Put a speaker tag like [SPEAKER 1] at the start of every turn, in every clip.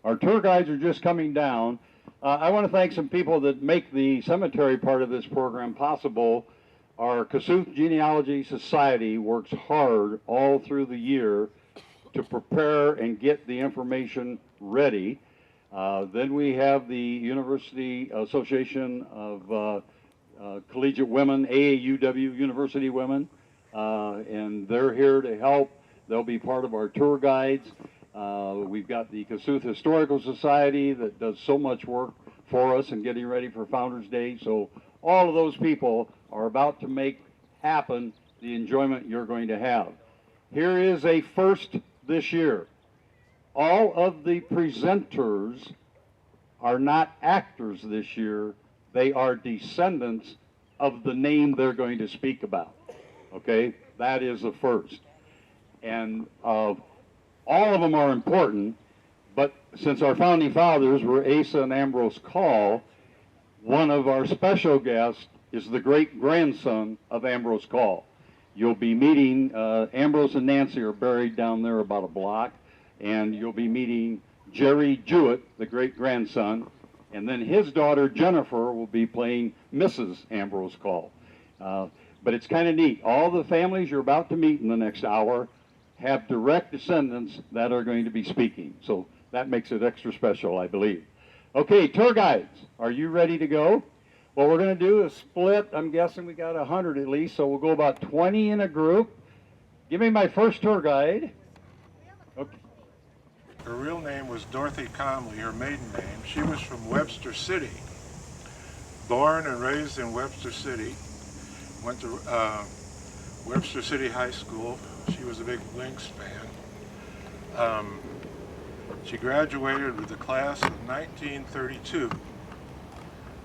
[SPEAKER 1] Our tour guides are just coming down. I want to thank some people that make the cemetery part of this program possible. Our Kossuth Genealogy Society works hard all through the year to prepare and get the information ready. Then we have the University Association of Collegiate Women, AAUW University Women, and they're here to help. They'll be part of our tour guides. We've got the Kossuth Historical Society that does so much work for us in getting ready for Founders Day. So all of those people are about to make happen the enjoyment you're going to have. Here is a first this year. All of the presenters are not actors this year. They are descendants of the name they're going to speak about. Okay, that is the first. And all of them are important, but since our founding fathers were Asa and Ambrose Call, one of our special guests is the great-grandson of Ambrose Call. You'll be meeting, Ambrose and Nancy are buried down there about a block, and you'll be meeting Jerry Jewett, the great-grandson, and then his daughter Jennifer will be playing Mrs. Ambrose Call. But it's kind of neat. All the families you're about to meet in the next hour have direct descendants that are going to be speaking. So that makes it extra special, I believe. Okay, tour guides, are you ready to go? What we're going to do is split. I'm guessing we got 100 at least, so we'll go about 20 in a group. Give me my first tour guide. Okay.
[SPEAKER 2] Her real name was Dorothy Comley, her maiden name. She was from Webster City. Born and raised in Webster City. Went to Webster City High School. She was a big Lynx fan. She graduated with the class of 1932,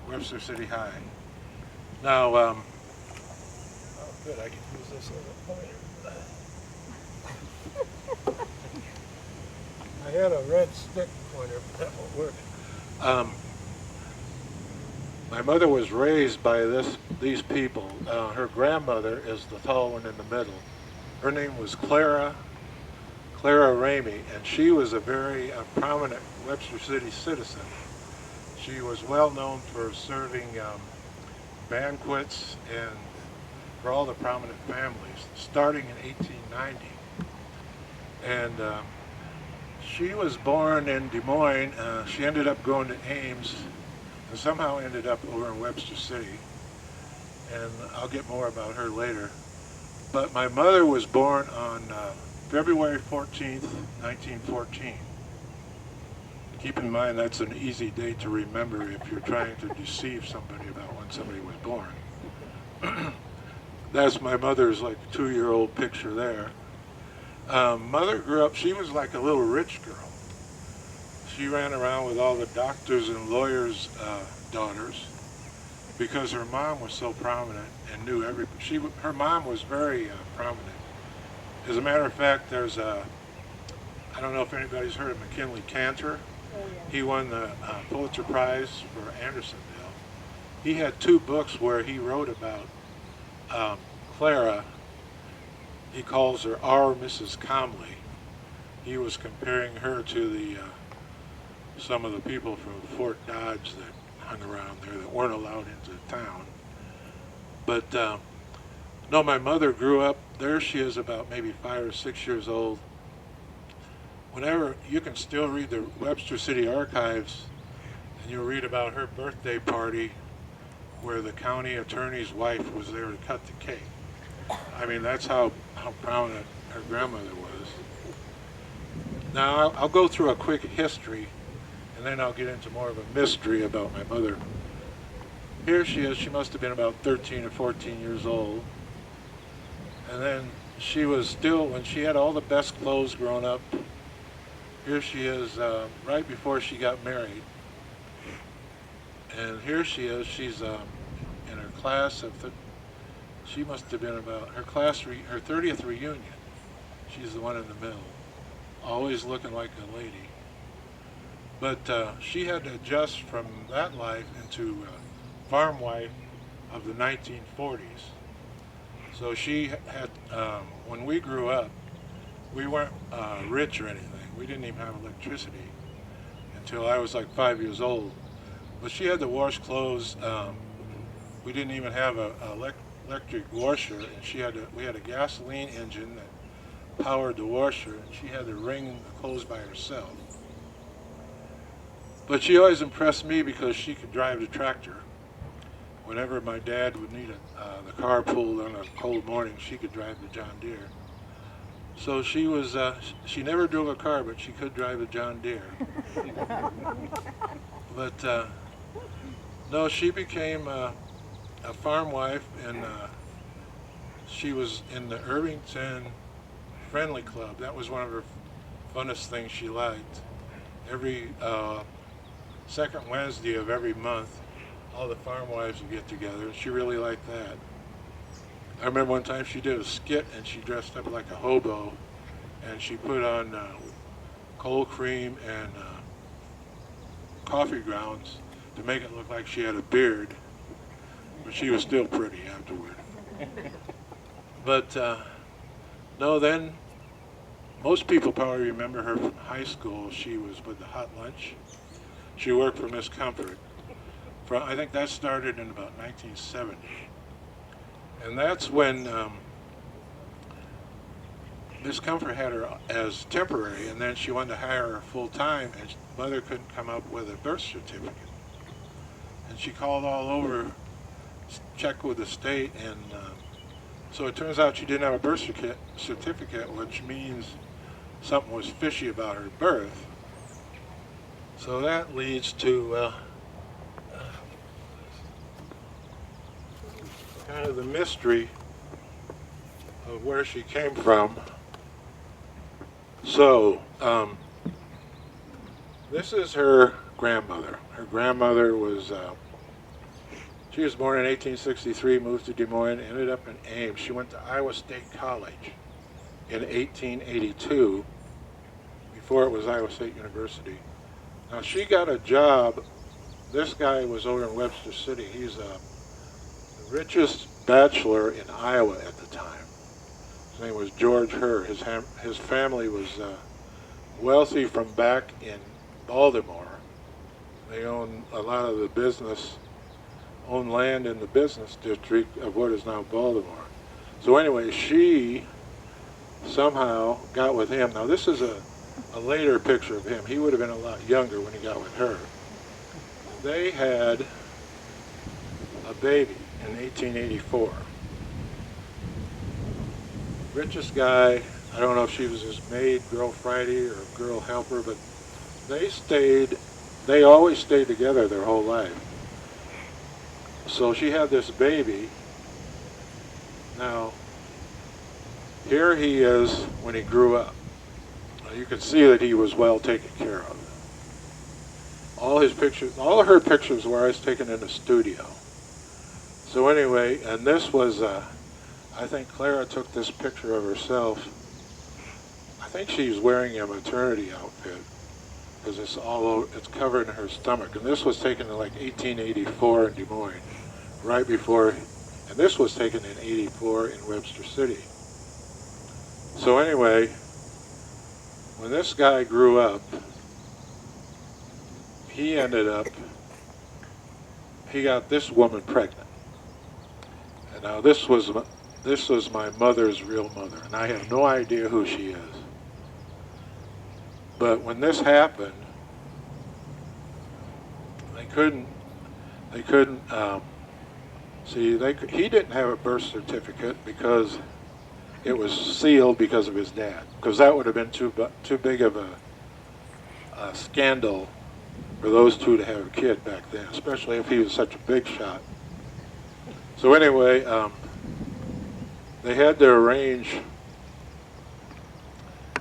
[SPEAKER 2] Webster City High. Now, oh good, I can use this as a pointer. I had a red stick pointer, but that won't work. My mother was raised by these people. Her grandmother is the tall one in the middle. Her name was Clara Ramey, and she was a very prominent Webster City citizen. She was well known for serving banquets and for all the prominent families, starting in 1890. And she was born in Des Moines. She ended up going to Ames and somehow ended up over in Webster City. And I'll get more about her later. But my mother was born on February 14th, 1914. Keep in mind that's an easy date to remember if you're trying to deceive somebody about when somebody was born. That's my mother's like 2-year-old picture there. Mother grew up, she was like a little rich girl. She ran around with all the doctors and lawyers' daughters because her mom was so prominent and knew everybody. Her mom was very prominent. As a matter of fact, there's I don't know if anybody's heard of McKinley Cantor. Oh, yeah. He won the Pulitzer Prize for Andersonville. He had 2 books where he wrote about Clara. He calls her our Mrs. Comley. He was comparing her to the some of the people from Fort Dodge that hung around there that weren't allowed into town. But no, my mother grew up, there she is about maybe 5 or 6 years old. Whenever, you can still read the Webster City archives, and you'll read about her birthday party where the county attorney's wife was there to cut the cake. I mean, that's how prominent her grandmother was. Now, I'll go through a quick history, and then I'll get into more of a mystery about my mother. Here she is. She must have been about 13 or 14 years old. And then she was still, when she had all the best clothes growing up, here she is right before she got married. And here she is. She's in her class of, she must have been about, her 30th reunion. She's the one in the middle, always looking like a lady. But she had to adjust from that life into farm wife of the 1940s. So she had, when we grew up, we weren't rich or anything. We didn't even have electricity. until I was like 5 years old. But she had to wash clothes. We didn't even have a electric washer, and we had a gasoline engine that powered the washer, and she had to wring the clothes by herself. But she always impressed me because she could drive the tractor. Whenever my dad would need the car pulled on a cold morning, she could drive the John Deere. So she never drove a car, but she could drive a John Deere. But no, she became a farm wife, and she was in the Irvington Friendly Club. That was one of her funnest things she liked. Every second Wednesday of every month, all the farm wives would get together, and she really liked that. I remember one time she did a skit, and she dressed up like a hobo, and she put on cold cream and coffee grounds to make it look like she had a beard, but she was still pretty afterward. But no, then most people probably remember her from high school. She was with the Hot Lunch. She worked for Miss Comfort. I think that started in about 1970. And that's when Miss Comfort had her as temporary, and then she wanted to hire her full-time, and mother couldn't come up with a birth certificate. And she called all over, checked with the state, and so it turns out she didn't have a birth certificate, which means something was fishy about her birth. So that leads to kind of the mystery of where she came from. So this is her grandmother. Her grandmother was, she was born in 1863, moved to Des Moines, ended up in Ames. She went to Iowa State College in 1882, before it was Iowa State University. Now she got a job. This guy was over in Webster City. He's the richest bachelor in Iowa at the time. His name was George Herr. His family was wealthy from back in Baltimore. They owned a lot of the business, owned land in the business district of what is now Baltimore. So anyway, she somehow got with him. Now this is a later picture of him. He would have been a lot younger when he got with her. They had a baby in 1884. Richest guy, I don't know if she was his maid, Girl Friday, or girl helper, but they always stayed together their whole life. So she had this baby. Now, here he is when he grew up. Now, you can see that he was well taken care of. All his pictures, all of her pictures were always taken in a studio. So anyway, and this was, I think Clara took this picture of herself. I think she's wearing a maternity outfit because it's all over, it's covered in her stomach. And this was taken in like 1884 in Des Moines, right before, and this was taken in 84 in Webster City. So anyway, when this guy grew up, he got this woman pregnant. And now this was my mother's real mother, and I have no idea who she is. But when this happened, he didn't have a birth certificate because it was sealed because of his dad, because that would have been too big of a scandal for those two to have a kid back then, especially if he was such a big shot. So anyway, they had to arrange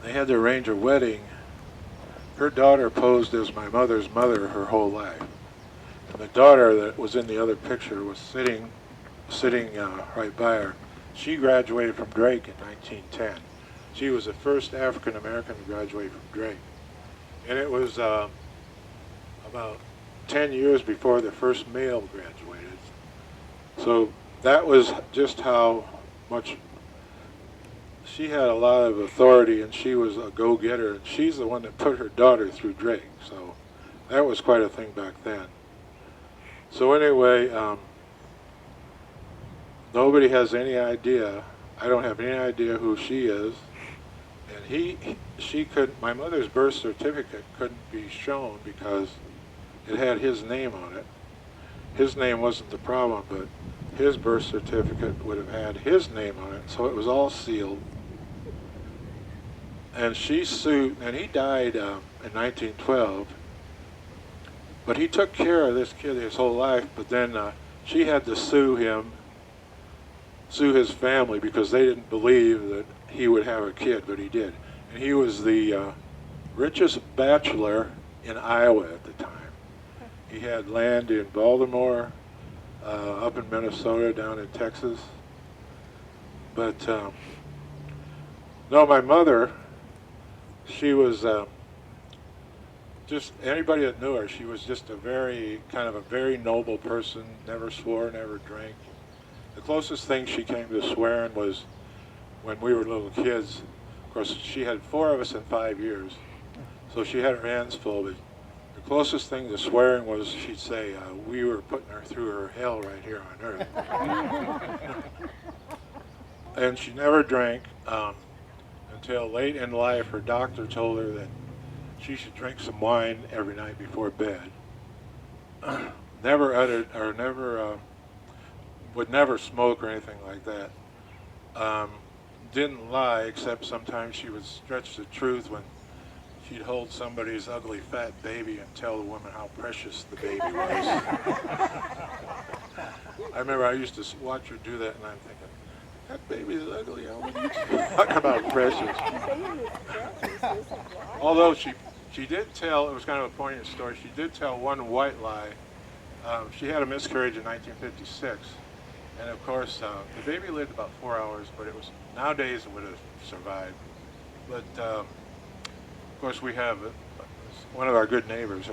[SPEAKER 2] a wedding. Her daughter posed as my mother's mother her whole life. And the daughter that was in the other picture was sitting right by her. She graduated from Drake in 1910. She was the first African American to graduate from Drake. And it was about 10 years before the first male graduated. So that was just how much she had a lot of authority, and she was a go-getter, and she's the one that put her daughter through Drake. So That was quite a thing back then. So anyway, nobody has any idea. I don't have any idea who she is. And she couldn't, my mother's birth certificate couldn't be shown because it had his name on it. His name wasn't the problem, but his birth certificate would have had his name on it, so it was all sealed. And she sued, and he died in 1912. But he took care of this kid his whole life, but then she had to sue his family, because they didn't believe that he would have a kid, but he did. And he was the richest bachelor in Iowa at the time. He had land in Baltimore, up in Minnesota, down in Texas. But no, my mother, she was just, anybody that knew her, she was just a very noble person, never swore, never drank. The closest thing she came to swearing was when we were little kids. Of course, she had 4 of us in 5 years, so she had her hands full. But the closest thing to swearing was she'd say, we were putting her through her hell right here on earth. And she never drank until late in life. Her doctor told her that she should drink some wine every night before bed. Would never smoke or anything like that. Didn't lie, except sometimes she would stretch the truth when she'd hold somebody's ugly fat baby and tell the woman how precious the baby was. I remember I used to watch her do that, and I'm thinking, that baby's ugly. What are you talking about precious? Although she did tell, it was kind of a poignant story, she did tell one white lie. She had a miscarriage in 1956. And of course, the baby lived about 4 hours, but nowadays it would have survived. But of course, we have one of our good neighbors.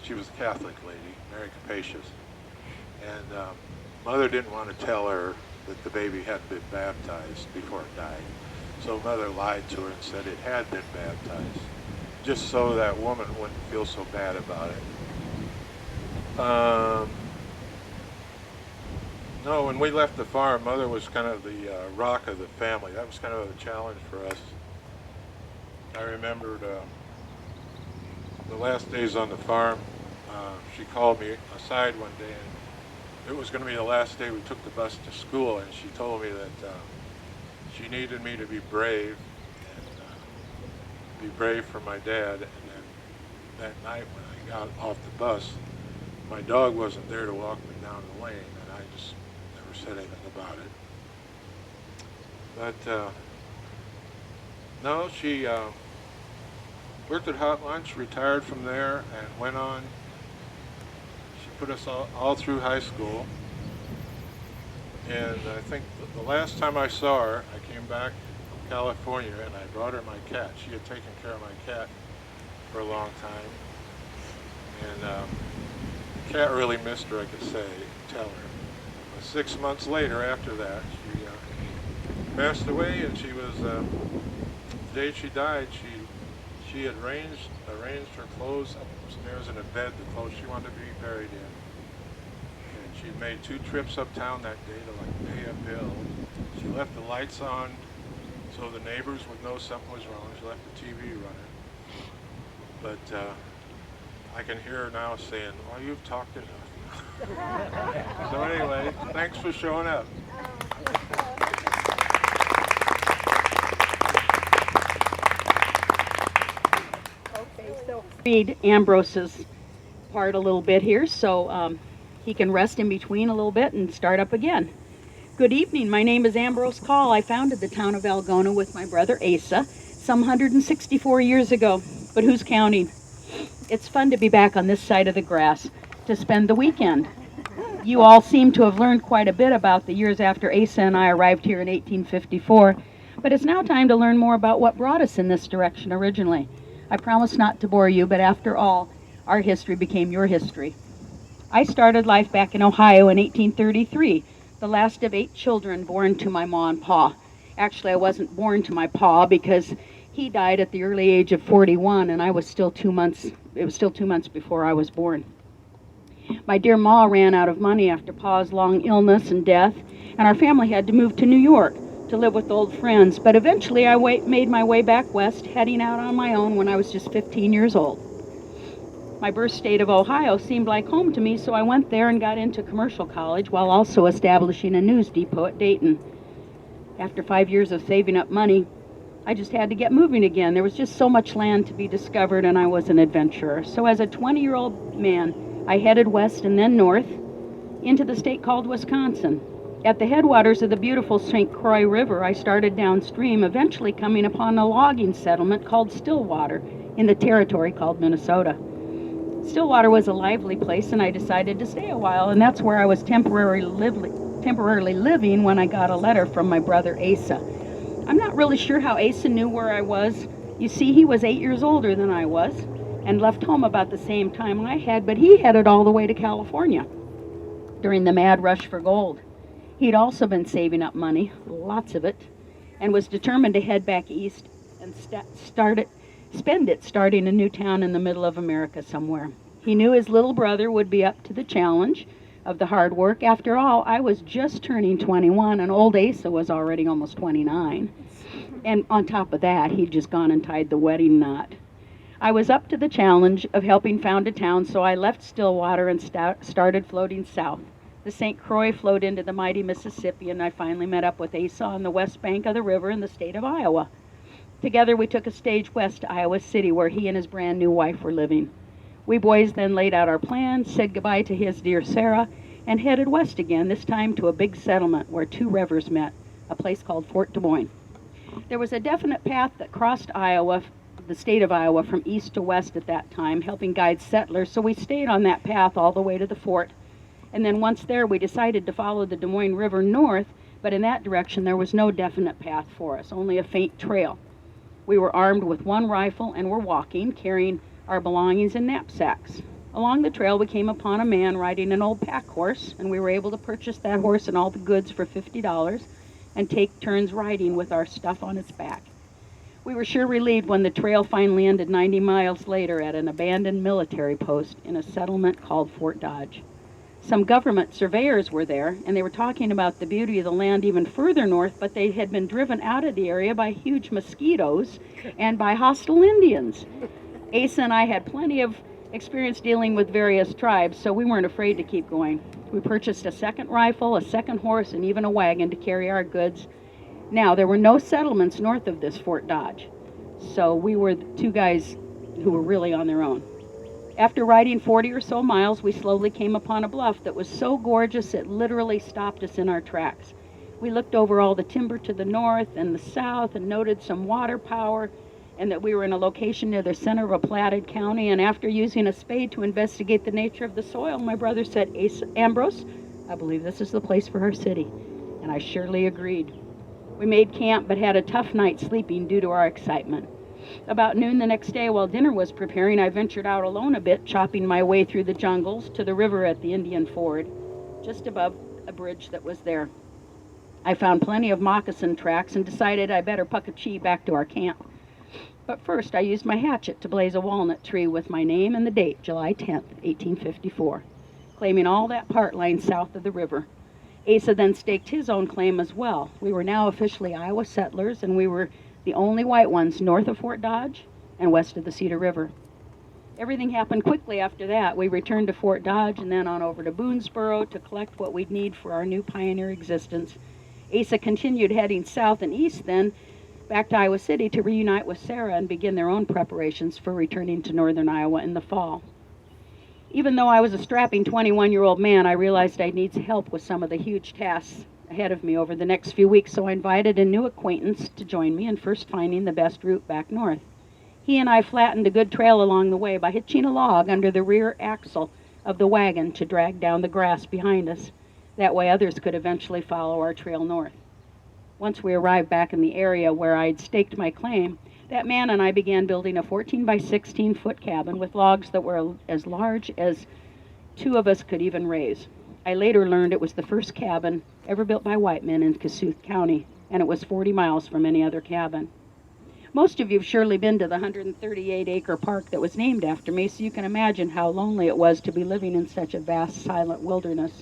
[SPEAKER 2] She was a Catholic lady, very capacious. And Mother didn't want to tell her that the baby hadn't been baptized before it died. So Mother lied to her and said it had been baptized, just so that woman wouldn't feel so bad about it. No, when we left the farm, Mother was kind of the rock of the family. That was kind of a challenge for us. I remembered the last days on the farm, she called me aside one day, and it was going to be the last day we took the bus to school, and she told me that she needed me to be brave, and be brave for my dad. And then that night when I got off the bus, my dog wasn't there to walk me down the lane, and I just never said anything about it. But no, she worked at Hot Lunch, retired from there, and went on. She put us all through high school. And I think the last time I saw her, I came back from California, and I brought her my cat. She had taken care of my cat for a long time. And the cat really missed her, I could tell her. But 6 months later, after that, she passed away, and she was, the day she died, she had arranged her clothes upstairs in a bed, the clothes she wanted to be buried in. And she made 2 trips uptown that day to pay a bill. She left the lights on so the neighbors would know something was wrong. She left the TV running. But I can hear her now saying, well, you've talked enough. So anyway, thanks for showing up.
[SPEAKER 3] Read Ambrose's part a little bit here so he can rest in between a little bit and start up again. Good evening, my name is Ambrose Call. I founded the town of Algona with my brother Asa some 164 years ago, but who's counting? It's fun to be back on this side of the grass to spend the weekend. You all seem to have learned quite a bit about the years after Asa and I arrived here in 1854, but it's now time to learn more about what brought us in this direction originally. I promise not to bore you, but after all, our history became your history. I started life back in Ohio in 1833, the last of 8 children born to my ma and pa. Actually, I wasn't born to my pa because He died at the early age of 41, and I was still 2 months, it was still 2 months before I was born. My dear Ma ran out of money after Pa's long illness and death, and our family had to move to New York to live with old friends. But eventually I made my way back west, heading out on my own when I was just 15 years old. My birth state of Ohio seemed like home to me, so I went there and got into commercial college while also establishing a news depot at Dayton. After 5 years of saving up money, I just had to get moving again. There was just so much land to be discovered, and I was an adventurer. So as a 20-year-old man, I headed west and then north into the state called Wisconsin. At the headwaters of the beautiful St. Croix River, I started downstream, eventually coming upon a logging settlement called Stillwater in the territory called Minnesota. Stillwater was a lively place, and I decided to stay a while, and that's where I was temporarily living when I got a letter from my brother Asa. I'm not really sure how Asa knew where I was. You see, he was 8 years older than I was and left home about the same time I had, but he headed all the way to California during the mad rush for gold. He'd also been saving up money, lots of it, and was determined to head back east and spend it starting a new town in the middle of America somewhere. He knew his little brother would be up to the challenge of the hard work. After all, I was just turning 21 and old Asa was already almost 29. And on top of that, he'd just gone and tied the wedding knot. I was up to the challenge of helping found a town, so I left Stillwater and started floating south. The St. Croix flowed into the mighty Mississippi, and I finally met up with Asa on the west bank of the river in the state of Iowa. Together we took a stage west to Iowa City, where he and his brand new wife were living. We boys then laid out our plans, said goodbye to his dear Sarah, and headed west again, this time to a big settlement where two rivers met, a place called Fort Des Moines. There was a definite path that crossed Iowa, the state of Iowa, from east to west at that time, helping guide settlers, so we stayed on that path all the way to the fort. And then once there, we decided to follow the Des Moines River north, but in that direction there was no definite path for us, only a faint trail. We were armed with one rifle and were walking, carrying our belongings in knapsacks. Along the trail we came upon a man riding an old pack horse, and we were able to purchase that horse and all the goods for $50 and take turns riding with our stuff on its back. We were sure relieved when the trail finally ended 90 miles later at an abandoned military post in a settlement called Fort Dodge. Some government surveyors were there, and they were talking about the beauty of the land even further north, but they had been driven out of the area by huge mosquitoes and by hostile Indians. Asa and I had plenty of experience dealing with various tribes, so we weren't afraid to keep going. We purchased a second rifle, a second horse, and even a wagon to carry our goods. Now, there were no settlements north of this Fort Dodge, so we were the two guys who were really on their own. After riding 40 or so miles, we slowly came upon a bluff that was so gorgeous it literally stopped us in our tracks. We looked over all the timber to the north and the south and noted some water power, and that we were in a location near the center of a platted county. And after using a spade to investigate the nature of the soil, my brother said, "Ambrose, I believe this is the place for our city." And I surely agreed. We made camp but had a tough night sleeping due to our excitement. About noon the next day, while dinner was preparing, I ventured out alone a bit, chopping my way through the jungles to the river at the Indian Ford, just above a bridge that was there. I found plenty of moccasin tracks and decided I better puck-a-chee back to our camp. But first, I used my hatchet to blaze a walnut tree with my name and the date, July 10th, 1854, claiming all that part lying south of the river. Asa then staked his own claim as well. We were now officially Iowa settlers, and we were the only white ones north of Fort Dodge and west of the Cedar River. Everything happened quickly after that. We returned to Fort Dodge and then on over to Boonesboro to collect what we'd need for our new pioneer existence. Asa continued heading south and east then, back to Iowa City to reunite with Sarah and begin their own preparations for returning to northern Iowa in the fall. Even though I was a strapping 21-year-old man, I realized I'd need help with some of the huge tasks ahead of me over the next few weeks, so I invited a new acquaintance to join me in first finding the best route back north. He and I flattened a good trail along the way by hitching a log under the rear axle of the wagon to drag down the grass behind us. That way others could eventually follow our trail north. Once we arrived back in the area where I'd staked my claim, that man and I began building a 14 by 16 foot cabin with logs that were as large as two of us could even raise. I later learned it was the first cabin ever built by white men in Kossuth County, and it was 40 miles from any other cabin. Most of you have surely been to the 138-acre park that was named after me, so you can imagine how lonely it was to be living in such a vast, silent wilderness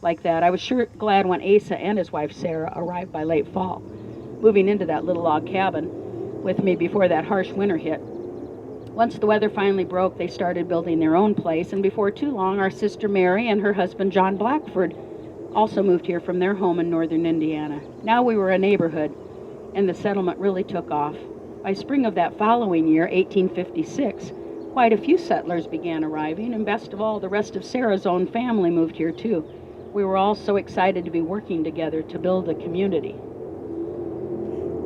[SPEAKER 3] like that. I was sure glad when Asa and his wife Sarah arrived by late fall, moving into that little log cabin with me before that harsh winter hit. Once the weather finally broke, they started building their own place, and before too long, our sister Mary and her husband John Blackford also moved here from their home in northern Indiana. Now we were a neighborhood, and the settlement really took off. By spring of that following year, 1856, quite a few settlers began arriving, and best of all, the rest of Sarah's own family moved here too. We were all so excited to be working together to build a community.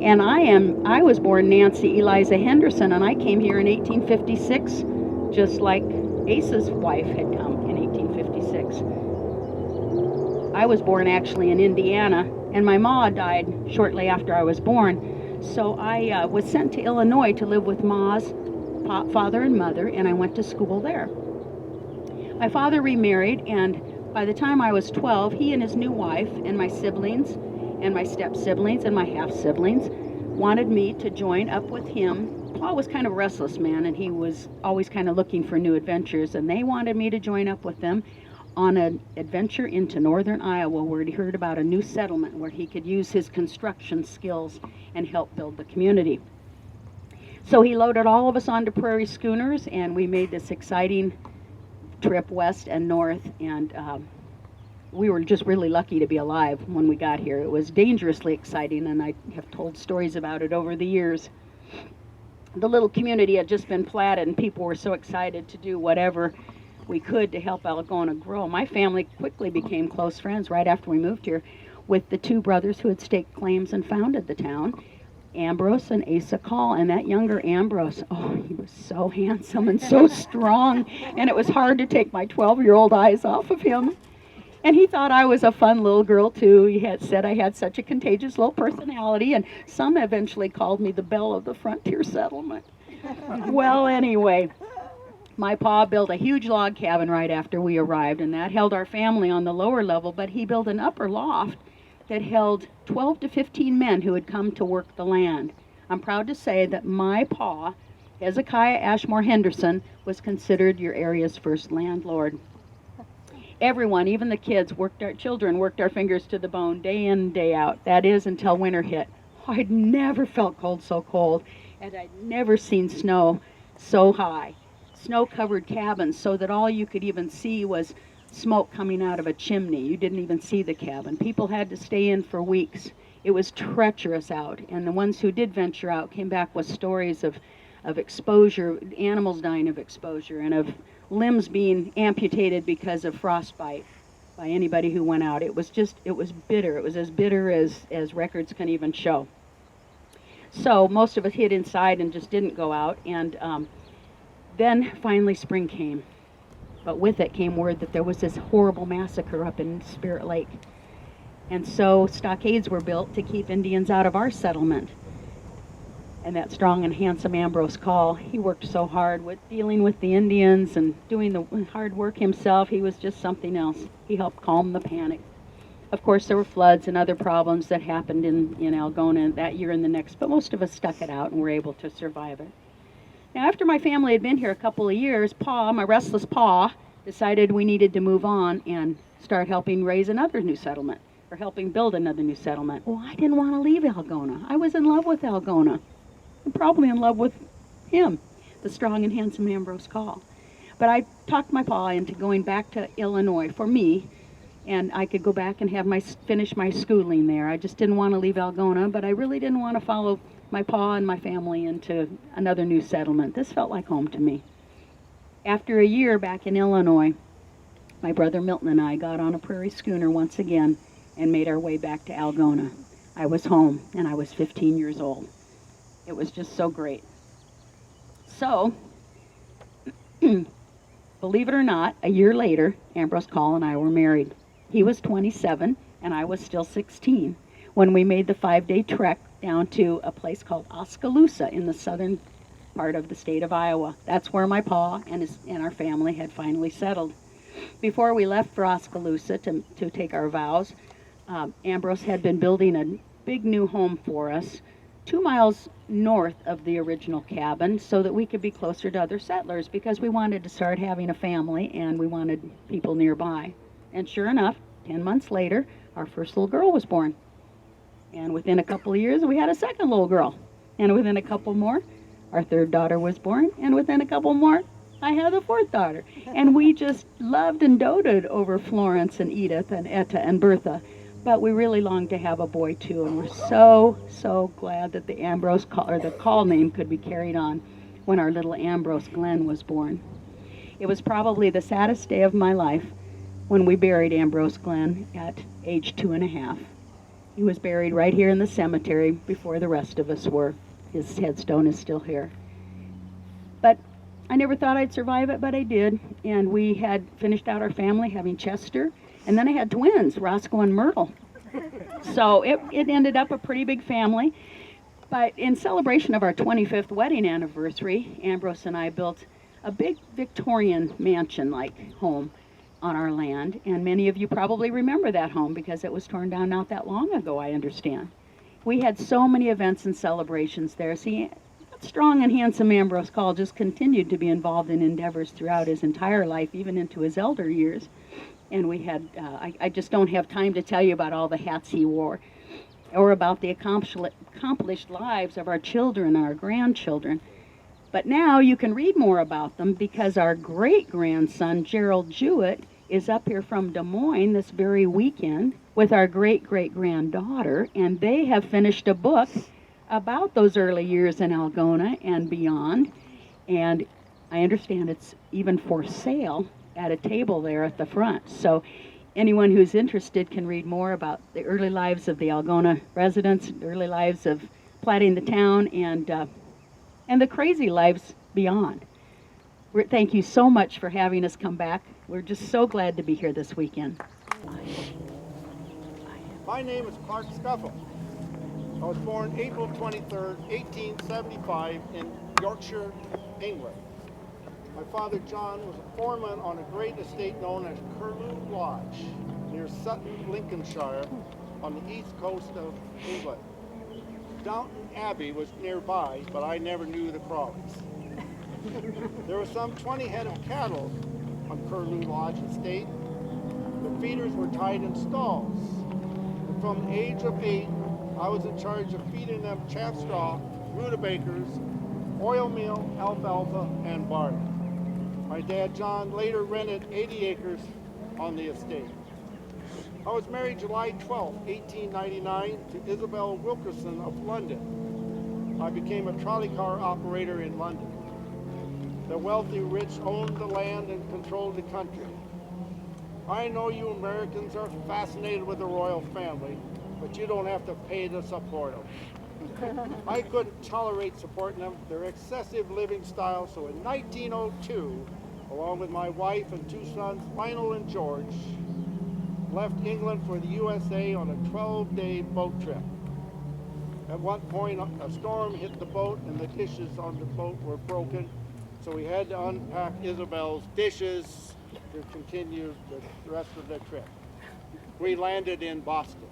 [SPEAKER 3] And I was born Nancy Eliza Henderson, and I came here in 1856, just like Asa's wife had come in 1856. I was born actually in Indiana, and my ma died shortly after I was born. So I was sent to Illinois to live with Ma's father and mother, and I went to school there. My father remarried, and by the time I was 12, he and his new wife and my siblings and my step-siblings and my half-siblings wanted me to join up with him. Pa was kind of a restless man, and he was always kind of looking for new adventures, and they wanted me to join up with them on an adventure into northern Iowa where he heard about a new settlement where he could use his construction skills and help build the community. So he loaded all of us onto prairie schooners, and we made this exciting trip west and north, and we were just really lucky to be alive when we got here. It was dangerously exciting, and I have told stories about it over the years. The little community had just been platted, and people were so excited to do whatever we could to help Algona grow. My family quickly became close friends right after we moved here with the two brothers who had staked claims and founded the town, Ambrose and Asa Call. And that younger Ambrose, oh, he was so handsome and so strong, and it was hard to take my 12-year-old eyes off of him. And he thought I was a fun little girl, too. He had said I had such a contagious little personality, and some eventually called me the belle of the frontier settlement. Well, anyway, my pa built a huge log cabin right after we arrived, and that held our family on the lower level, but he built an upper loft that held 12 to 15 men who had come to work the land. I'm proud to say that my pa, Hezekiah Ashmore Henderson, was considered your area's first landlord. Everyone, even the kids, worked our fingers to the bone day in and day out. That is, until winter hit. I'd never felt cold so cold, and I'd never seen snow so high. Snow-covered cabins so that all you could even see was smoke coming out of a chimney. You didn't even see the cabin. People had to stay in for weeks. It was treacherous out, and the ones who did venture out came back with stories of exposure, animals dying of exposure, and of limbs being amputated because of frostbite by anybody who went out. It was bitter. It was as bitter as records can even show. So most of us hid inside and just didn't go out, and then finally spring came. But with it came word that there was this horrible massacre up in Spirit Lake. And so stockades were built to keep Indians out of our settlement. And that strong and handsome Ambrose Call, he worked so hard with dealing with the Indians and doing the hard work himself. He was just something else. He helped calm the panic. Of course, there were floods and other problems that happened in Algona that year and the next, but most of us stuck it out and were able to survive it. Now, after my family had been here a couple of years, Pa, my restless Pa, decided we needed to move on and start helping raise another new settlement, or helping build another new settlement. Well, I didn't want to leave Algona. I was in love with Algona. I'm probably in love with him, the strong and handsome Ambrose Call. But I talked my pa into going back to Illinois for me, and I could go back and finish my schooling there. I just didn't want to leave Algona, but I really didn't want to follow my pa and my family into another new settlement. This felt like home to me. After a year back in Illinois, my brother Milton and I got on a prairie schooner once again and made our way back to Algona. I was home, and I was 15 years old. It was just so great. So, believe it or not, a year later, Ambrose Call and I were married. He was 27, and I was still 16, when we made the 5-day trek down to a place called Oskaloosa in the southern part of the state of Iowa. That's where my pa and our family had finally settled. Before we left for Oskaloosa to take our vows, Ambrose had been building a big new home for us 2 miles north of the original cabin so that we could be closer to other settlers because we wanted to start having a family and we wanted people nearby. And sure enough, 10 months later, our first little girl was born. And within a couple of years, we had a second little girl. And within a couple more, our third daughter was born. And within a couple more, I had the fourth daughter. And we just loved and doted over Florence and Edith and Etta and Bertha. But we really longed to have a boy too, and we're so glad that the Ambrose call, or the call name could be carried on when our little Ambrose Glenn was born. It was probably the saddest day of my life when we buried Ambrose Glenn at age 2.5. He was buried right here in the cemetery before the rest of us were. His headstone is still here. But I never thought I'd survive it, but I did, and we had finished out our family having Chester. And then I had twins, Roscoe and Myrtle. So it ended up a pretty big family. But in celebration of our 25th wedding anniversary, Ambrose and I built a big Victorian mansion-like home on our land. And many of you probably remember that home because it was torn down not that long ago, I understand. We had so many events and celebrations there. See, that strong and handsome Ambrose Call just continued to be involved in endeavors throughout his entire life, even into his elder years. And we had, I just don't have time to tell you about all the hats he wore or about the accomplished lives of our children and our grandchildren. But now you can read more about them because our great-grandson, Gerald Jewett, is up here from Des Moines this very weekend with our great-great-granddaughter, and they have finished a book about those early years in Algona and beyond. And I understand it's even for sale at a table there at the front. So anyone who's interested can read more about the early lives of the Algona residents, the early lives of platting the town, and the crazy lives beyond. Thank you so much for having us come back. We're just so glad to be here this weekend.
[SPEAKER 4] My name is Clark Scuffle. I was born April 23rd, 1875 in Yorkshire, England. My father, John, was a foreman on a great estate known as Curlew Lodge, near Sutton, Lincolnshire, on the east coast of England. Downton Abbey was nearby, but I never knew the Crawleys. There were some 20 head of cattle on Curlew Lodge estate. The feeders were tied in stalls. And from the age of 8, I was in charge of feeding them chaff straw, rudabakers, oil meal, alfalfa, and barley. My dad, John, later rented 80 acres on the estate. I was married July 12, 1899 to Isabel Wilkerson of London. I became a trolley car operator in London. The wealthy rich owned the land and controlled the country. I know you Americans are fascinated with the royal family, but you don't have to pay to support them. I couldn't tolerate supporting them, their excessive living style, so in 1902, along with my wife and 2 sons, Lionel and George, left England for the USA on a 12-day boat trip. At one point, a storm hit the boat and the dishes on the boat were broken, so we had to unpack Isabel's dishes to continue the rest of the trip. We landed in Boston.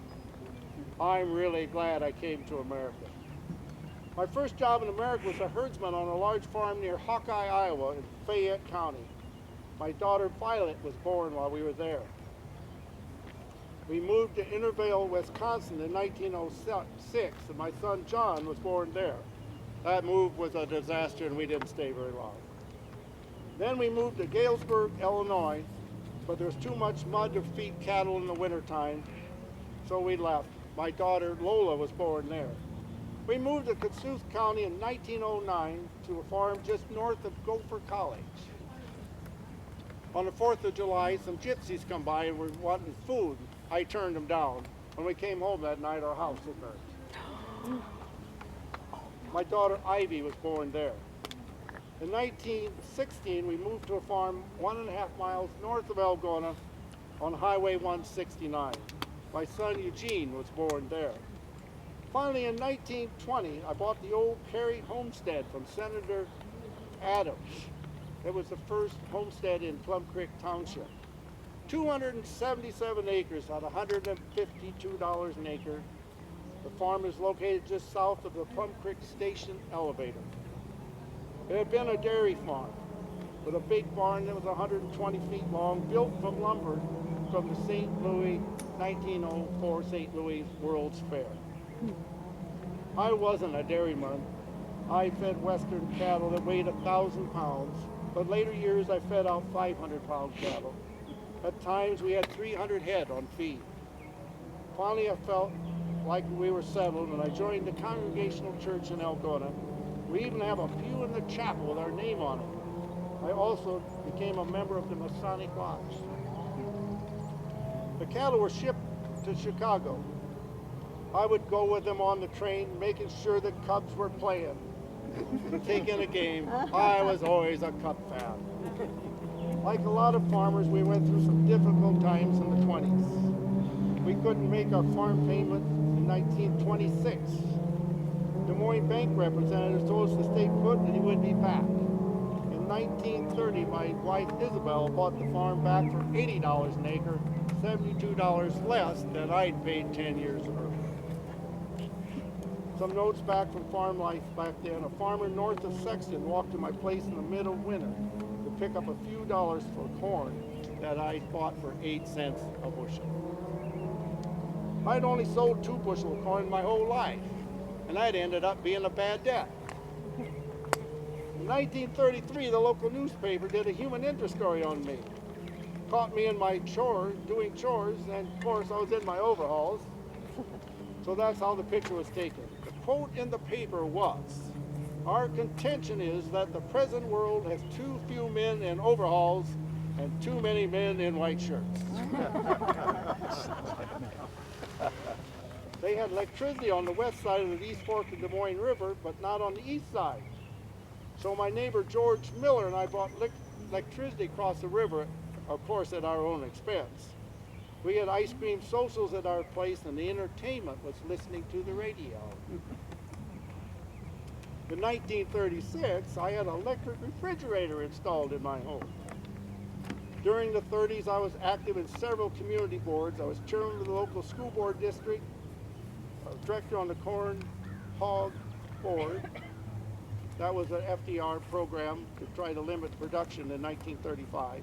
[SPEAKER 4] I'm really glad I came to America. My first job in America was a herdsman on a large farm near Hawkeye, Iowa in Fayette County. My daughter Violet was born while we were there. We moved to Intervale, Wisconsin in 1906, and my son John was born there. That move was a disaster and we didn't stay very long. Then we moved to Galesburg, Illinois, but there was too much mud to feed cattle in the wintertime, so we left. My daughter Lola was born there. We moved to Kossuth County in 1909 to a farm just north of Gopher College. On the 4th of July, some gypsies come by and were wanting food. I turned them down. When we came home that night, our house was burned. My daughter Ivy was born there. In 1916, we moved to a farm 1.5 miles north of Algona on Highway 169. My son Eugene was born there. Finally, in 1920, I bought the old Perry homestead from Senator Adams. It was the first homestead in Plum Creek Township. 277 acres at $152 an acre. The farm is located just south of the Plum Creek Station elevator. It had been a dairy farm with a big barn that was 120 feet long, built from lumber from the St. Louis 1904 St. Louis World's Fair. I wasn't a dairyman. I fed Western cattle that weighed 1,000 pounds, but later years I fed out 500-pound cattle. At times we had 300 head on feed. Finally I felt like we were settled, and I joined the Congregational Church in Algona. We even have a pew in the chapel with our name on it. I also became a member of the Masonic Lodge. The cattle were shipped to Chicago. I would go with them on the train, making sure the Cubs were playing. Taking a game, I was always a Cub fan. Like a lot of farmers, we went through some difficult times in the 20s. We couldn't make our farm payment in 1926. Des Moines bank representatives told us to stay put and he would be back. In 1930, my wife Isabel bought the farm back for $80 an acre, $72 less than I'd paid 10 years earlier. Some notes back from farm life back then. A farmer north of Sexton walked to my place in the middle of winter to pick up a few dollars for corn that I bought for 8 cents a bushel. I'd only sold 2 bushel of corn my whole life, and I'd ended up being a bad debt. In 1933, the local newspaper did a human interest story on me. Caught me in my doing chores, and of course I was in my overalls. So that's how the picture was taken. The quote in the paper was, "Our contention is that the present world has too few men in overalls and too many men in white shirts." They had electricity on the west side of the East Fork of the Des Moines River, but not on the east side. So my neighbor George Miller and I bought electricity across the river, of course at our own expense. We had ice cream socials at our place, and the entertainment was listening to the radio. In 1936, I had an electric refrigerator installed in my home. During the 30s, I was active in several community boards. I was chairman of the local school board district, director on the Corn Hog Board. That was an FDR program to try to limit production in 1935.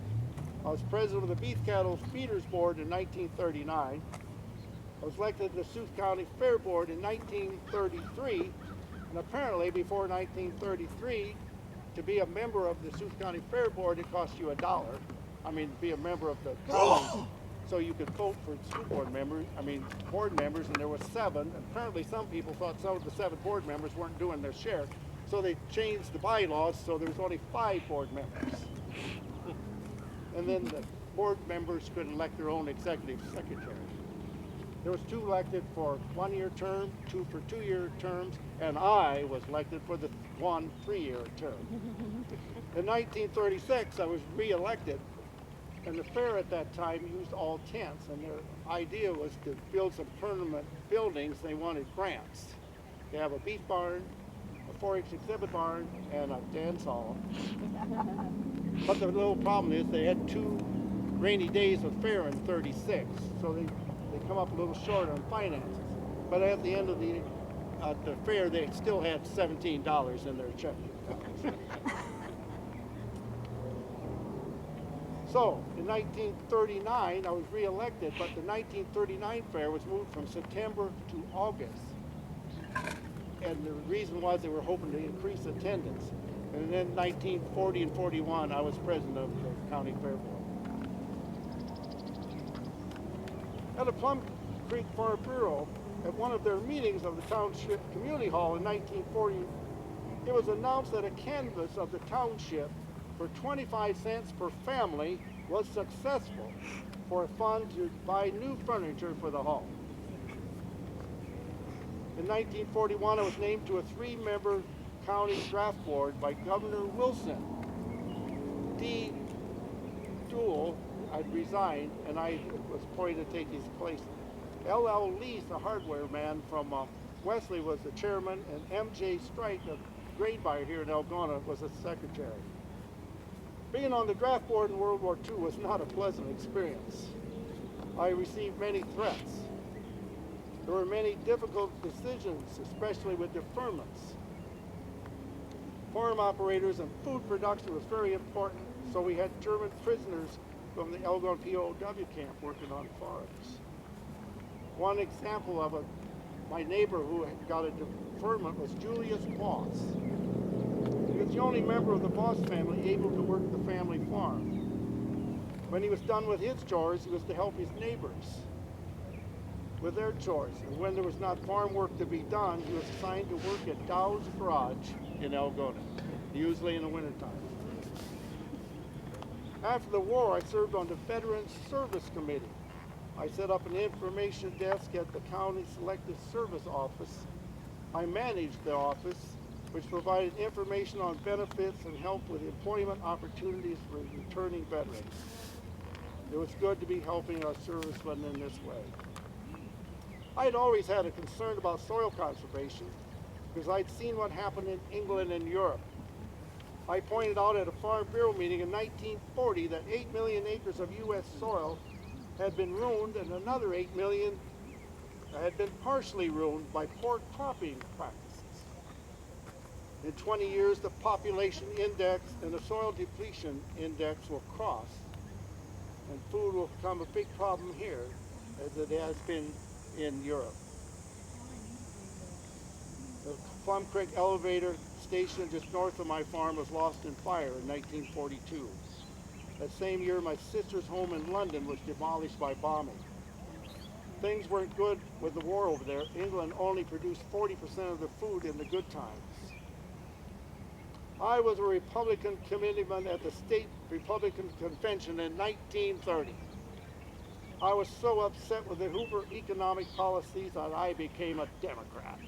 [SPEAKER 4] I was president of the Beef Cattle Feeders Board in 1939. I was elected to the Sioux County Fair Board in 1933, and apparently before 1933, to be a member of the Sioux County Fair Board, it cost you $1. I mean, to be a member of the county, so you could vote for school board members, board members, and there were 7. And apparently some people thought some of the 7 board members weren't doing their share, so they changed the bylaws so there was only 5 board members. And then the board members could elect their own executive secretary. There was 2 elected for 1-year term, 2 for 2-year terms, and I was elected for the 1 3-year term. In 1936, I was re-elected, and the fair at that time used all tents, and their idea was to build some permanent buildings. They wanted grants. They have a beef barn, a 4-H exhibit barn, and a dance hall. But the little problem is they had 2 rainy days of fair in 36, so they come up a little short on finances. But at the end of the fair, they still had $17 in their check. So in 1939, I was re-elected, but the 1939 fair was moved from September to August. And the reason was they were hoping to increase attendance. And then 1940 and 41, I was president of the County Fair Board. At the Plum Creek Farm Bureau, at one of their meetings of the Township Community Hall in 1940, it was announced that a canvass of the township for 25 cents per family was successful for a fund to buy new furniture for the hall. In 1941, I was named to a 3-member county draft board by Governor Wilson. D. Duell had resigned, and I was appointed to take his place. L.L. Lease, a hardware man from Wesley, was the chairman, and M.J. Strike, a grain buyer here in Algona, was the secretary. Being on the draft board in World War II was not a pleasant experience. I received many threats. There were many difficult decisions, especially with deferments. Farm operators and food production was very important, so we had German prisoners from the Elgon POW camp working on farms. One example of my neighbor who had got a deferment was Julius Voss. He was the only member of the Voss family able to work the family farm. When he was done with his chores, he was to help his neighbors with their chores. And when there was not farm work to be done, he was assigned to work at Dow's Garage in Algona, usually in the wintertime. After the war, I served on the Veterans Service Committee. I set up an information desk at the County Selective Service Office. I managed the office, which provided information on benefits and help with employment opportunities for returning veterans. It was good to be helping our servicemen in this way. I had always had a concern about soil conservation because I'd seen what happened in England and Europe. I pointed out at a Farm Bureau meeting in 1940 that 8 million acres of U.S. soil had been ruined and another 8 million had been partially ruined by poor cropping practices. In 20 years, the population index and the soil depletion index will cross, and food will become a big problem here as it has been in Europe. The Plum Creek elevator station just north of my farm was lost in fire in 1942. That same year, my sister's home in London was demolished by bombing. Things weren't good with the war over there. England only produced 40% of the food in the good times. I was a Republican committeeman at the State Republican Convention in 1930. I was so upset with the Hoover economic policies that I became a Democrat.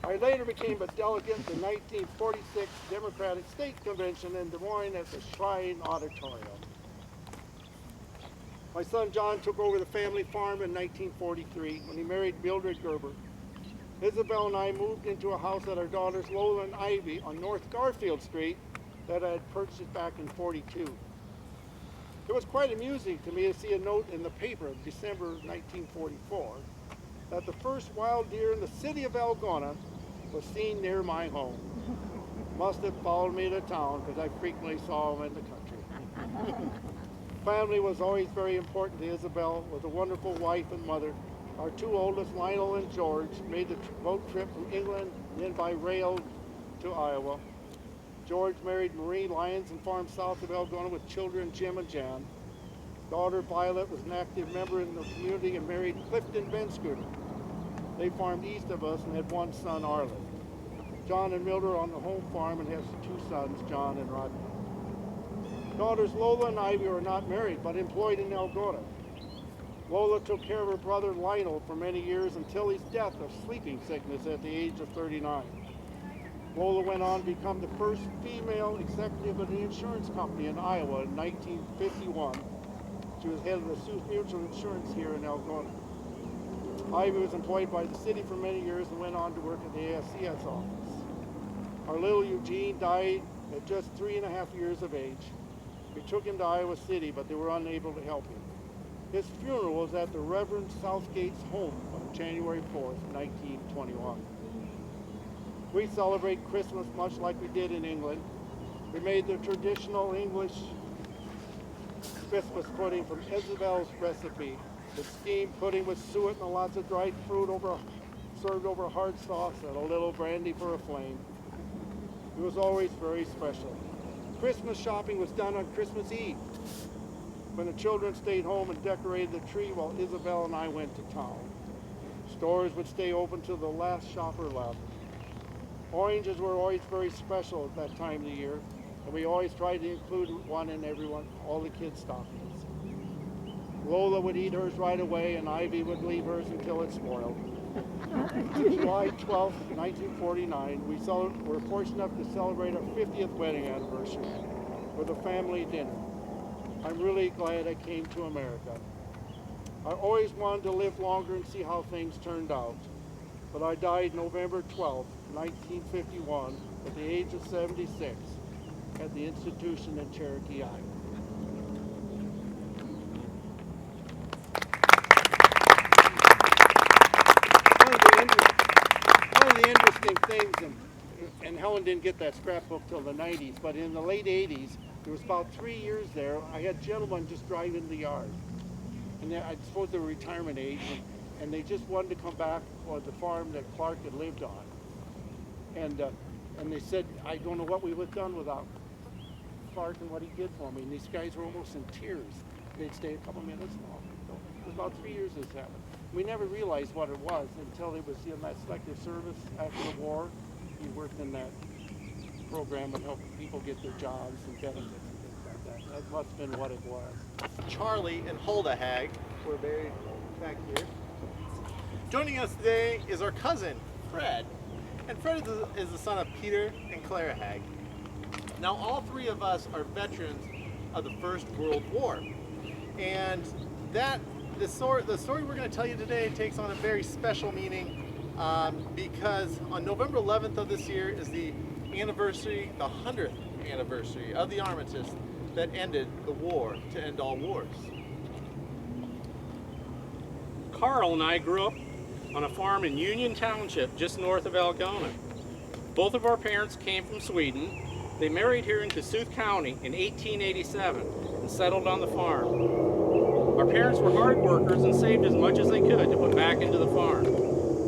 [SPEAKER 4] I later became a delegate at the 1946 Democratic State Convention in Des Moines at the Shrine Auditorium. My son John took over the family farm in 1943 when he married Mildred Gerber. Isabel and I moved into a house at our daughters Lola and Ivy on North Garfield Street that I had purchased back in '42. It was quite amusing to me to see a note in the paper of December 1944 that the first wild deer in the city of Algona was seen near my home. Must have followed me to town because I frequently saw them in the country. Family was always very important to Isabel, was a wonderful wife and mother. Our two oldest, Lionel and George, made the boat trip from England and then by rail to Iowa. George married Marie Lyons and farmed south of Algona with children Jim and Jan. Daughter Violet was an active member in the community and married Clifton Benscooter. They farmed east of us and had one son, Arlen. John and Mildred are on the home farm and has two sons, John and Rodney. Daughters Lola and Ivy are not married but employed in Algona. Lola took care of her brother Lionel for many years until his death of sleeping sickness at the age of 39. Lola went on to become the first female executive of an insurance company in Iowa in 1951. She was head of the Sioux Mutual Insurance here in Algona. Ivy was employed by the city for many years and went on to work at the ASCS office. Our little Eugene died at just 3.5 years of age. We took him to Iowa City, but they were unable to help him. His funeral was at the Reverend Southgate's home on January 4th, 1921. We celebrate Christmas much like we did in England. We made the traditional English Christmas pudding from Isabel's recipe. The steamed pudding with suet and lots of dried fruit served over a hard sauce and a little brandy for a flame. It was always very special. Christmas shopping was done on Christmas Eve, when the children stayed home and decorated the tree while Isabel and I went to town. Stores would stay open till the last shopper left. Oranges were always very special at that time of the year, and we always tried to include one in all the kids' stockings. Lola would eat hers right away, and Ivy would leave hers until it spoiled. July 12, 1949, we were fortunate enough to celebrate our 50th wedding anniversary with a family dinner. I'm really glad I came to America. I always wanted to live longer and see how things turned out, but I died November 12, 1951, at the age of 76, at the institution in Cherokee, Iowa. things, and Helen didn't get that scrapbook till the 90s, but in the late 80s, there was about 3 years there, I had gentlemen just driving the yard. And I suppose they were retirement age, and they just wanted to come back on the farm that Clark had lived on. And they said, I don't know what we would have done without Clark and what he did for me. And these guys were almost in tears. They'd stay a couple minutes long. So it was about 3 years this happened. We never realized what it was until it was in that selective service after the war. He worked in that program and helped people get their jobs and benefits and things like that. That must have been what it was.
[SPEAKER 5] Charlie and Hulda Hag were buried back here. Joining us today is our cousin, Fred. And Fred is the son of Peter and Clara Hag. Now, all three of us are veterans of the First World War. And the story we're going to tell you today takes on a very special meaning because on November 11th of this year is the 100th anniversary of the armistice that ended the war to end all wars.
[SPEAKER 6] Carl and I grew up on a farm in Union Township, just north of Algona. Both of our parents came from Sweden. They married here in Kossuth County in 1887 and settled on the farm. Our parents were hard workers and saved as much as they could to put back into the farm.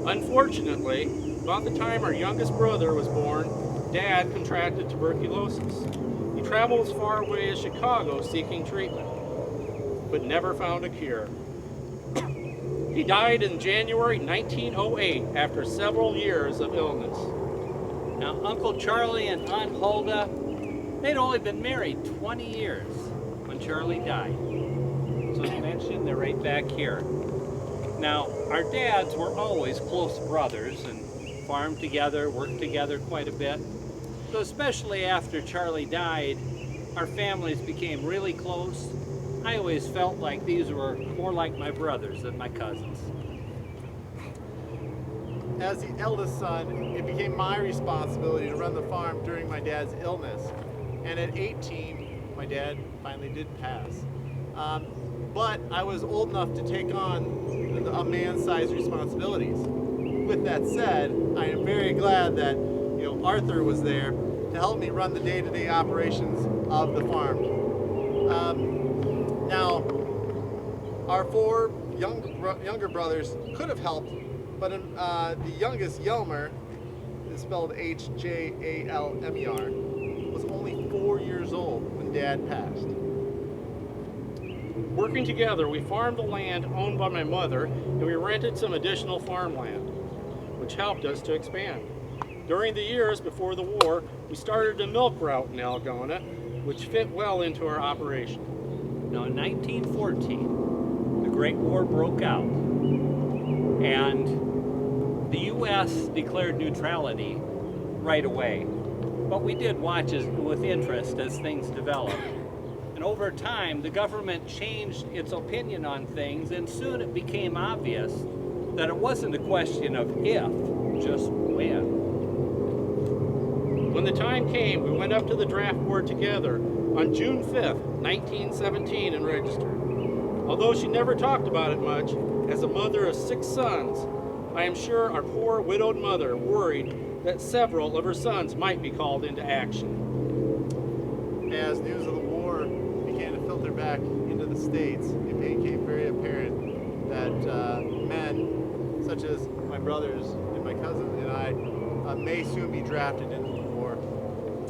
[SPEAKER 6] Unfortunately, about the time our youngest brother was born, Dad contracted tuberculosis. He traveled as far away as Chicago seeking treatment, but never found a cure. He died in January 1908 after several years of illness.
[SPEAKER 7] Now, Uncle Charlie and Aunt Hulda, they'd only been married 20 years when Charlie died. So as mentioned, they're right back here. Now, our dads were always close brothers and farmed together, worked together quite a bit. So especially after Charlie died, our families became really close. I always felt like these were more like my brothers than my cousins.
[SPEAKER 5] As the eldest son, it became my responsibility to run the farm during my dad's illness. And at 18, my dad finally did pass. But I was old enough to take on a man-sized responsibilities. With that said, I am very glad that Arthur was there to help me run the day-to-day operations of the farm. Now, our four younger brothers could have helped, but the youngest, Yelmer, is spelled H-J-A-L-M-E-R, was only 4 years old when Dad passed.
[SPEAKER 6] Working together, we farmed the land owned by my mother, and we rented some additional farmland, which helped us to expand. During the years before the war, we started a milk route in Algona, which fit well into our operation.
[SPEAKER 7] Now, in 1914, the Great War broke out, and the U.S. declared neutrality right away. But we did watch with interest as things developed. And over time, the government changed its opinion on things, and soon it became obvious that it wasn't a question of if, just when. When the time came, we went up to the draft board together on June 5th, 1917, and registered. Although she never talked about it much, as a mother of 6 sons, I am sure our poor widowed mother worried that several of her sons might be called into action.
[SPEAKER 5] As news of the war began to filter back into the States, it became very apparent that men such as my brothers and my cousins and I may soon be drafted into the war.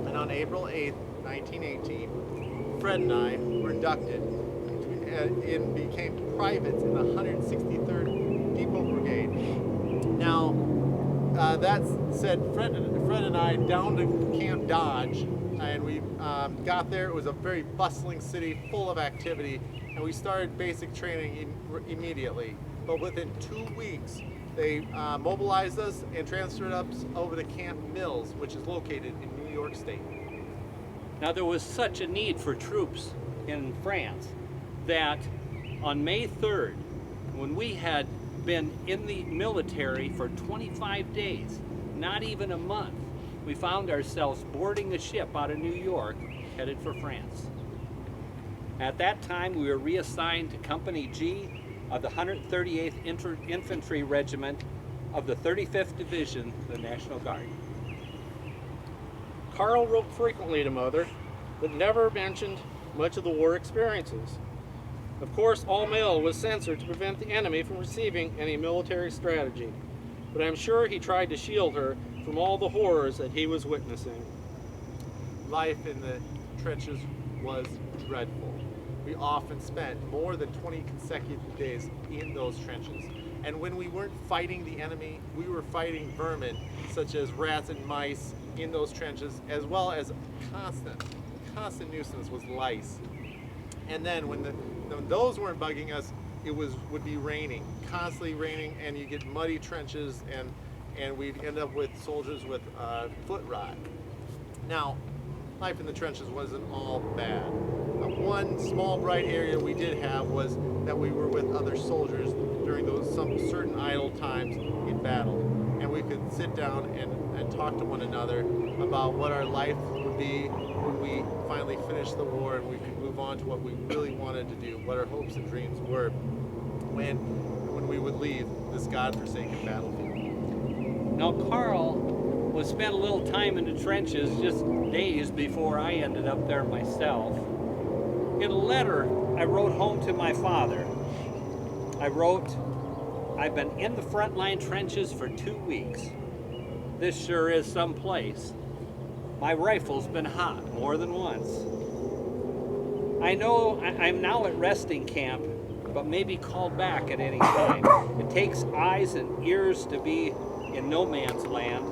[SPEAKER 5] And on April 8th, 1918, Fred and I were inducted and became privates in the 163rd Depot Brigade. Now, that said, Fred and I down to Camp Dodge, and we got there. It was a very bustling city, full of activity, and we started basic training immediately. But within 2 weeks, they mobilized us and transferred us over to Camp Mills, which is located in New York State.
[SPEAKER 7] Now, there was such a need for troops in France that on May 3rd, when we had been in the military for 25 days, not even a month, we found ourselves boarding a ship out of New York headed for France. At that time, we were reassigned to Company G of the 138th Infantry Regiment of the 35th Division, the National Guard.
[SPEAKER 6] Carl wrote frequently to Mother, but never mentioned much of the war experiences. Of course, all mail was censored to prevent the enemy from receiving any military strategy, but I'm sure he tried to shield her from all the horrors that he was witnessing.
[SPEAKER 5] Life in the trenches was dreadful. We often spent more than 20 consecutive days in those trenches. And when we weren't fighting the enemy, we were fighting vermin such as rats and mice in those trenches, as well as constant nuisance was lice. And then when those weren't bugging us, it would be raining, constantly raining, and you get muddy trenches, and we'd end up with soldiers with foot rot. Now, life in the trenches wasn't all bad. One small bright area we did have was that we were with other soldiers during some certain idle times in battle, and we could sit down and talk to one another about what our life would be when we finally finished the war, and we could move on to what we really wanted to do, what our hopes and dreams were when we would leave this godforsaken battlefield.
[SPEAKER 7] Now, Carl was spent a little time in the trenches just days before I ended up there myself. In a letter I wrote home to my father, I wrote, "I've been in the frontline trenches for 2 weeks. This sure is some place. My rifle's been hot more than once. I know I'm now at resting camp, but may be called back at any time. It takes eyes and ears to be in no man's land.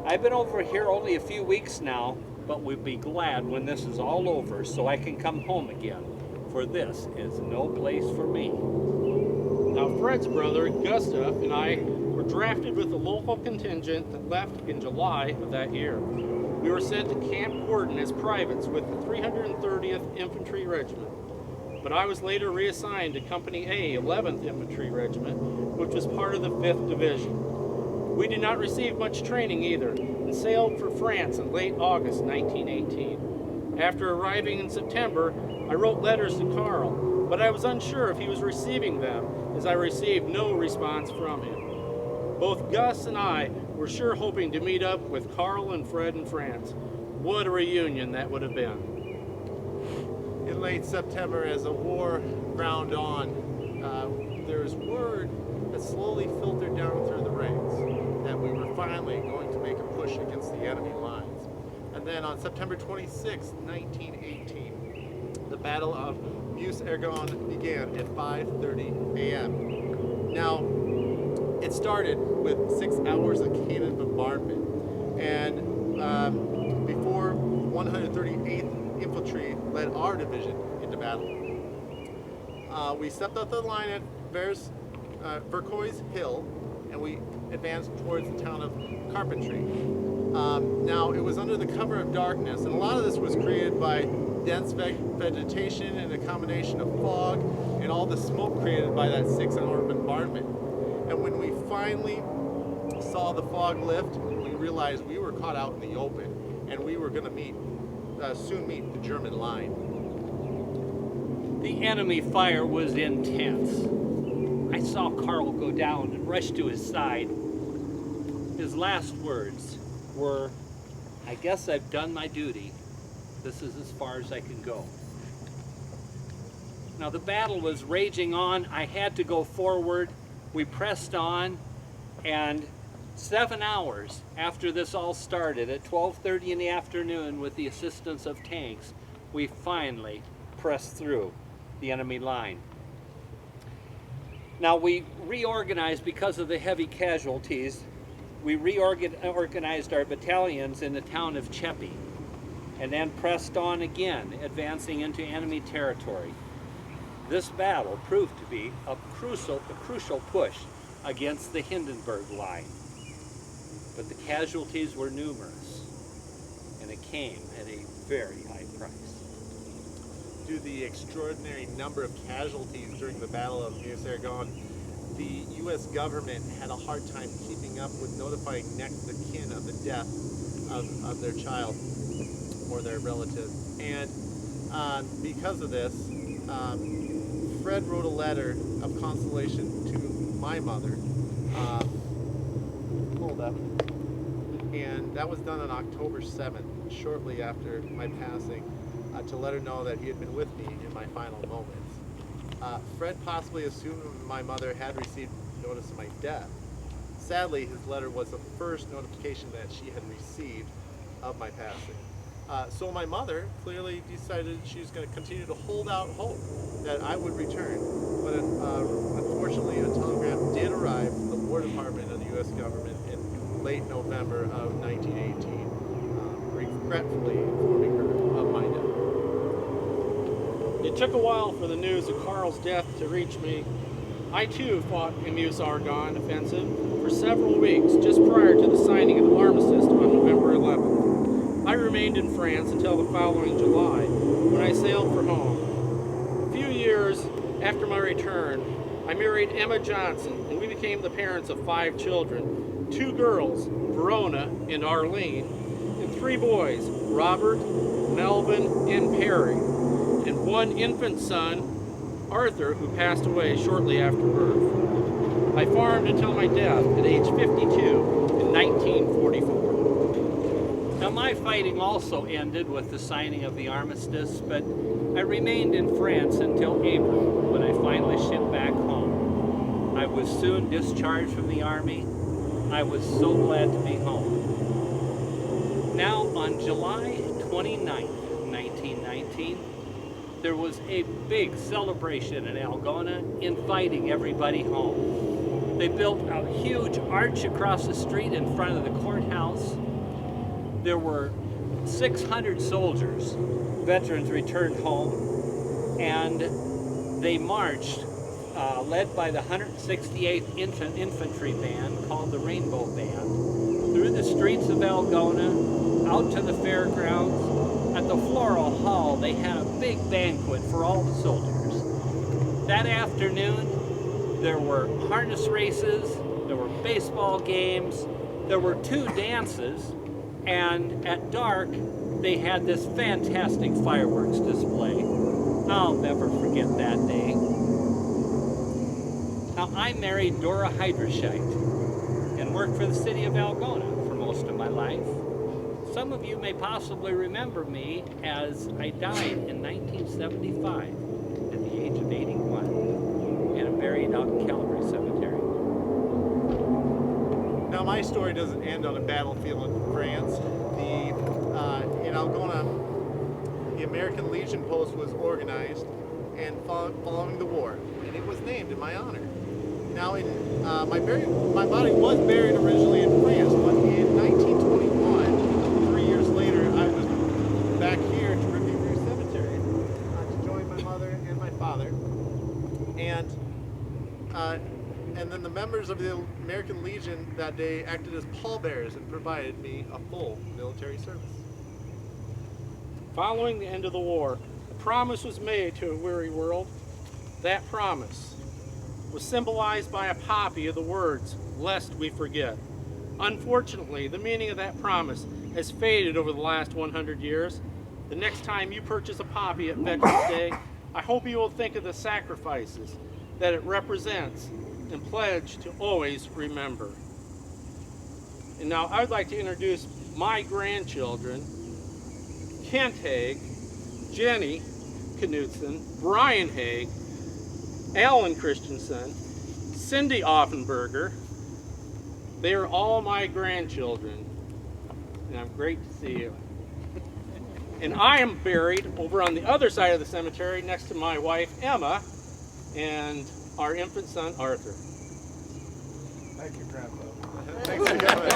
[SPEAKER 7] I've been over here only a few weeks now, but we'll be glad when this is all over so I can come home again, for this is no place for me."
[SPEAKER 6] Now, Fred's brother, Gustav, and I were drafted with the local contingent that left in July of that year. We were sent to Camp Gordon as privates with the 330th Infantry Regiment, but I was later reassigned to Company A, 11th Infantry Regiment, which was part of the 5th Division. We did not receive much training either, and sailed for France in late August 1918. After arriving in September, I wrote letters to Carl, but I was unsure if he was receiving them, as I received no response from him. Both Gus and I were sure hoping to meet up with Carl and Fred in France. What a reunion that would have been.
[SPEAKER 5] In late September, as the war ground on, there was word that slowly filtered down through the ranks that we were finally going to make a push against the enemy lines. And then on September 26, 1918, the Battle of Meuse-Argonne began at 5:30 a.m. Now, it started with 6 hours of cannon bombardment, and before 138th Infantry led our division into battle. We stepped up the line at Vercoys Hill, and we advanced towards the town of Carpentry. Now, it was under the cover of darkness, and a lot of this was created by dense vegetation and a combination of fog and all the smoke created by that 6-hour bombardment. And when we finally saw the fog lift, we realized we were caught out in the open, and we were going to soon meet the German line.
[SPEAKER 7] The enemy fire was intense. I saw Carl go down and rush to his side. His last words were, "I guess I've done my duty. This is as far as I can go." Now, the battle was raging on. I had to go forward. We pressed on, and 7 hours after this all started, at 12:30 in the afternoon, with the assistance of tanks, we finally pressed through the enemy line. Now, we reorganized because of the heavy casualties. We reorganized our battalions in the town of Chepi, and then pressed on again, advancing into enemy territory. This battle proved to be a crucial push against the Hindenburg line. But the casualties were numerous, and it came at a very high price.
[SPEAKER 5] Due to the extraordinary number of casualties during the Battle of Meuse-Argonne, the U.S. government had a hard time keeping up with notifying next of kin of the death of their child or their relative. And because of this, Fred wrote a letter of consolation to my mother. Hold up. and that was done on October 7th, shortly after my passing, to let her know that he had been with me in my final moments. Fred possibly assumed my mother had received notice of my death. Sadly, his letter was the first notification that she had received of my passing. So my mother clearly decided she was going to continue to hold out hope that I would return. But unfortunately, a telegram did arrive from the War Department of the U.S. government in late November of 1918, regretfully informing her of my death.
[SPEAKER 6] It took a while for the news of Carl's death to reach me. I too fought in the Meuse-Argonne offensive for several weeks just prior to the signing of the armistice on November 11th. I remained in France until the following July, when I sailed for home. A few years after my return, I married Emma Johnson, and we became the parents of 5 children, 2 girls, Verona and Arlene, and 3 boys, Robert, Melvin, and Perry, and 1 infant son, Arthur, who passed away shortly after birth. I farmed until my death at age 52 in 1944.
[SPEAKER 7] Now my fighting also ended with the signing of the armistice, but I remained in France until April, when I finally shipped back home. I was soon discharged from the Army. I was so glad to be home. Now on July 29th, 1919, there was a big celebration in Algona, inviting everybody home. They built a huge arch across the street in front of the courthouse. There were 600 soldiers, veterans returned home, and they marched, led by the 168th Infantry Band, called the Rainbow Band, through the streets of Algona, out to the fairgrounds. At the Floral Hall, they had a big banquet for all the soldiers. That afternoon, there were harness races, there were baseball games, there were 2 dances, and at dark, they had this fantastic fireworks display. I'll never forget that day. Now, I married Dora Heiderscheid and worked for the city of Algona for most of my life. Some of you may possibly remember me as I died in 1975 at the age of 81 and am buried out in Calvary Cemetery.
[SPEAKER 5] Now my story doesn't end on a battlefield in France. In Algona, the American Legion Post was organized and following the war, and it was named in my honor. Now, my body was buried originally in France, but in 1921, 3 years later, I was back here to Rivière Cemetery to join my mother and my father, and then the members of the American Legion that day acted as pallbearers and provided me a full military service.
[SPEAKER 6] Following the end of the war, a promise was made to a weary world. That promise was symbolized by a poppy of the words, "Lest we forget." Unfortunately, the meaning of that promise has faded over the last 100 years. The next time you purchase a poppy at Veterans Day, I hope you will think of the sacrifices that it represents and pledge to always remember. And now I'd like to introduce my grandchildren, Kent Haig, Jenny Knudsen, Brian Haig, Alan Christensen, Cindy Offenberger. They are all my grandchildren, and I'm great to see you. And I am buried over on the other side of the cemetery next to my wife, Emma, and our infant son, Arthur.
[SPEAKER 2] Thank you, Grandpa.
[SPEAKER 5] Thanks for coming.